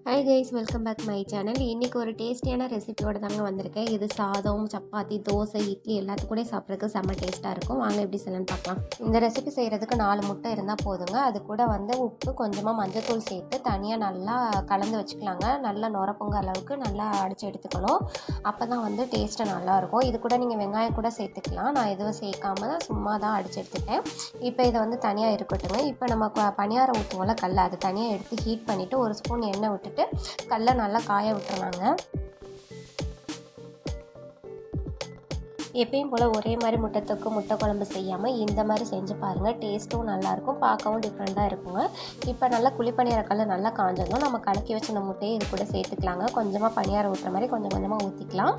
Hi guys, welcome back my channel. இன்றைக்கி ஒரு டேஸ்டியான ரெசிபியோட தாங்க வந்திருக்கேன். இது சாதம், சப்பாத்தி, தோசை, இட்லி எல்லாத்துக்கூட சாப்பிட்றதுக்கு செம்ம டேஸ்ட்டாக இருக்கும். வாங்க எப்படி செய்யணும்னு பார்க்கலாம். இந்த ரெசிபி செய்கிறதுக்கு 4 முட்டை இருந்தால் போதுங்க. அது கூட உப்பு, கொஞ்சமாக மஞ்சள்தூள் சேர்த்து தனியாக நல்லா கலந்து வச்சுக்கலாங்க. நல்லா நுரப்புங்க அளவுக்கு நல்லா அடித்து எடுத்துக்கணும். அப்போ தான் டேஸ்ட்டு நல்லாயிருக்கும். இது கூட நீங்கள் வெங்காயம் கூட சேர்த்துக்கலாம். நான் எதுவும் சேர்க்காம சும்மா தான் அடித்து எடுத்துட்டேன். இப்போ இதை தனியாக இருக்கட்டுங்க. இப்போ நம்ம பணியாரம் ஊற்றுவோம்ல கல்லை, அதை தனியாக எடுத்து ஹீட் பண்ணிவிட்டு 1 ஸ்பூன் எண்ணெய் விட்டுட்டு கல்லை நல்லா காய விட்டுருவாங்க. எப்பயும் போல் ஒரே மாதிரி முட்டை குழம்பு செய்யாமல் இந்த மாதிரி செஞ்சு பாருங்கள். டேஸ்ட்டும் நல்லாயிருக்கும், பார்க்கவும் டிஃப்ரெண்ட்டாக இருக்குங்க. இப்போ நல்லா குழிப்பணியார கல் நல்லா காஞ்சதும் நம்ம கலக்கி வச்ச இந்த முட்டையை இது கூட சேர்த்துக்கலாங்க. கொஞ்சமாக பணியாரம் ஊற்றுற மாதிரி கொஞ்சம் கொஞ்சமாக ஊற்றிக்கலாம்.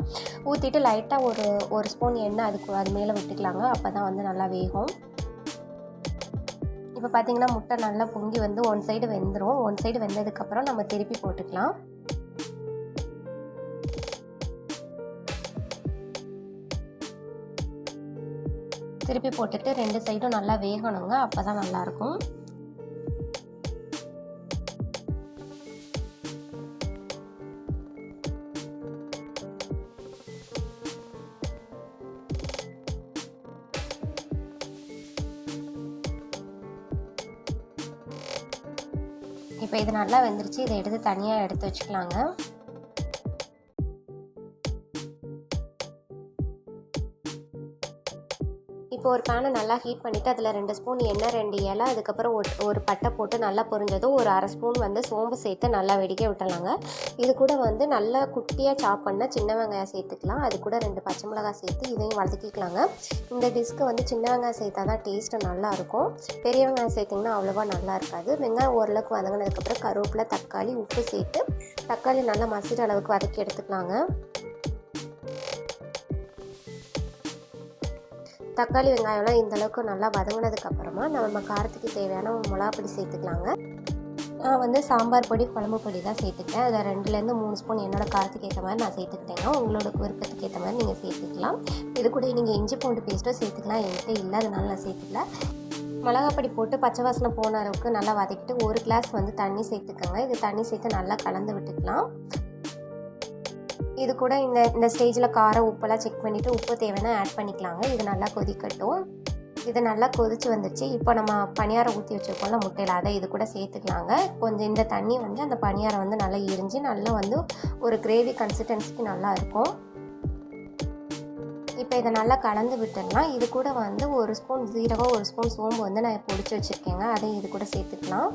ஊற்றிட்டு லைட்டாக ஒரு ஸ்பூன் எண்ணெய் அது மேலே விட்டுக்கலாங்க. அப்போ தான் நல்லா வேகும். இப்போ பார்த்தீங்கன்னா முட்டை நல்லா பொங்கி ஒன் சைடு வெந்துடும். ஒன் சைடு வெந்ததுக்கப்புறம் நம்ம திருப்பி போட்டுக்கலாம். திருப்பி போட்டுட்டு 2 சைடும் நல்லா வேகணுங்க. அப்போ தான் நல்லாயிருக்கும். இப்போ இது நல்லா வெந்துருச்சு. இதை எடுத்து தனியாக எடுத்து வச்சுக்கலாங்க. இப்போ ஒரு பேனை நல்லா ஹீட் பண்ணிவிட்டு அதில் 2 ஸ்பூன் எண்ணெய், 2 இலை, அதுக்கப்புறம் ஒரு பட்டை போட்டு நல்லா பொரிஞ்சதும் ஒரு அரை ஸ்பூன் சோம்பு சேர்த்து நல்லா வெடிக்க விட்டலாங்க. இது கூட நல்லா குட்டியாக சாப் பண்ண சின்ன வெங்காயம் சேர்த்துக்கலாம். அது கூட 2 பச்சை மிளகாய் சேர்த்து இதையும் வதக்கிக்கலாங்க. இந்த டிஷ்க்கு சின்ன வெங்காயம் சேர்த்தா தான் டேஸ்ட்டு நல்லாயிருக்கும். பெரிய வெங்காயம் சேர்த்திங்கன்னா அவ்வளோவா நல்லா இருக்காது. வெங்காயம் ஓரளவுக்கு வதங்கினதுக்கப்புறம் கருவேப்பிலை, தக்காளி, உப்பு சேர்த்து தக்காளி நல்லா மசிற அளவுக்கு வதக்கி எடுத்துக்கலாங்க. தக்காளி வெங்காயம்லாம் இந்தளவுக்கு நல்லா வதங்கினதுக்கப்புறமா நம்ம காரத்துக்கு தேவையான மிளகாப்பொடி சேர்த்துக்கலாங்க. நான் சாம்பார் பொடி, குழம்பு பொடி தான் சேர்த்துக்கிட்டேன். அதில் 2லேருந்து 3 ஸ்பூன் என்னோடய காரத்துக்கு ஏற்ற மாதிரி நான் சேர்த்துக்கிட்டேங்க. உங்களோட விருப்பத்துக்கு ஏற்ற மாதிரி நீங்கள் சேர்த்துக்கலாம். இது கூட நீங்கள் இஞ்சி பூண்டு பேஸ்ட்டும் சேர்த்துக்கலாம். என்கிட்ட இல்லை, அதனால நான் சேர்த்துக்கல. மிளகாப்பொடி போட்டு பச்சை வாசனை போன அளவுக்கு நல்லா வதக்கிட்டு 1 கிளாஸ் தண்ணி சேர்த்துக்கோங்க. இது தண்ணி சேர்த்து நல்லா கலந்து விட்டுக்கலாம். இது கூட இந்த ஸ்டேஜில் காரம், உப்பெல்லாம் செக் பண்ணிவிட்டு உப்பு தேவைன்னா ஆட் பண்ணிக்கலாங்க. இது நல்லா கொதிக்கட்டும். இது நல்லா கொதிச்சு வந்துடுச்சு. இப்போ நம்ம பணியாரம் ஊற்றி வச்சுருக்கோம்ல முட்டையில், அதை இது கூட சேர்த்துக்கலாங்க. கொஞ்சம் இந்த தண்ணி அந்த பணியாரம் நல்லா எரிஞ்சு நல்லா ஒரு கிரேவி கன்சிஸ்டன்சிக்கு நல்லா இருக்கும். இப்போ இதை நல்லா கலந்து விட்டுடலாம். இது கூட 1 ஸ்பூன் ஜீரகம், 1 ஸ்பூன் சோம்பு நான் பொடிச்சு வச்சுருக்கேங்க. அதையும் இது கூட சேர்த்துக்கலாம்.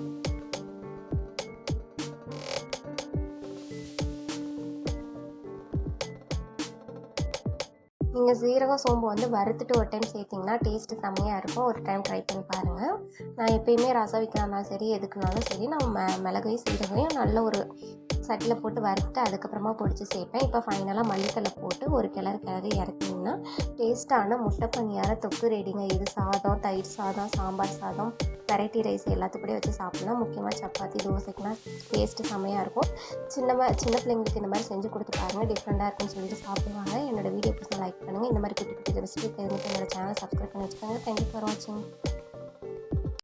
நீங்கள் சீரகம், சோம்பு வறுத்துட்டு ஒரு டைம் சேர்த்திங்கன்னா டேஸ்ட்டு செம்மையாக இருக்கும். ஒரு டைம் ட்ரை பண்ணி பாருங்கள். நான் எப்பயுமே ரசம் வைக்கிறனாலும் சரி, எதுக்குனாலும் சரி, நம்ம மிளகையும் சீரகையும் நல்ல ஒரு சட்டியில் போட்டு வறுத்து அதுக்கப்புறமா பொடிச்சு சேர்ப்பேன். இப்போ ஃபைனலாக மல்லித்தலை போட்டு ஒரு கிளறி இறக்கிங்கன்னா டேஸ்ட்டான முட்டை பணியார தொக்கு ரெடிங்க. இது சாதம், தயிர் சாதம், சாம்பார் சாதம், வெரைட்டி ரைஸ் எல்லாத்துக்கூடயும் வச்சு சாப்பிட்லாம். முக்கியமாக சப்பாத்தி, தோசைக்குலாம் டேஸ்ட்டு செம்மையாக இருக்கும். சின்ன பிள்ளைங்களுக்கு இந்த மாதிரி செஞ்சு கொடுத்து பாருங்கள். டிஃப்ரெண்ட்டாக இருக்குன்னு சொல்லிட்டு சாப்பிடுவாங்க. என்னோடய வீடியோ பிடிச்சா லைக் பண்ணுங்கள். இந்த மாதிரி குட்டி ரெசிபி தெரிஞ்சுட்டு என்னோட சேனல் சப்ஸ்கிரைப் பண்ணி வச்சுக்கோங்க. தேங்க்யூ ஃபார் வாட்சிங்.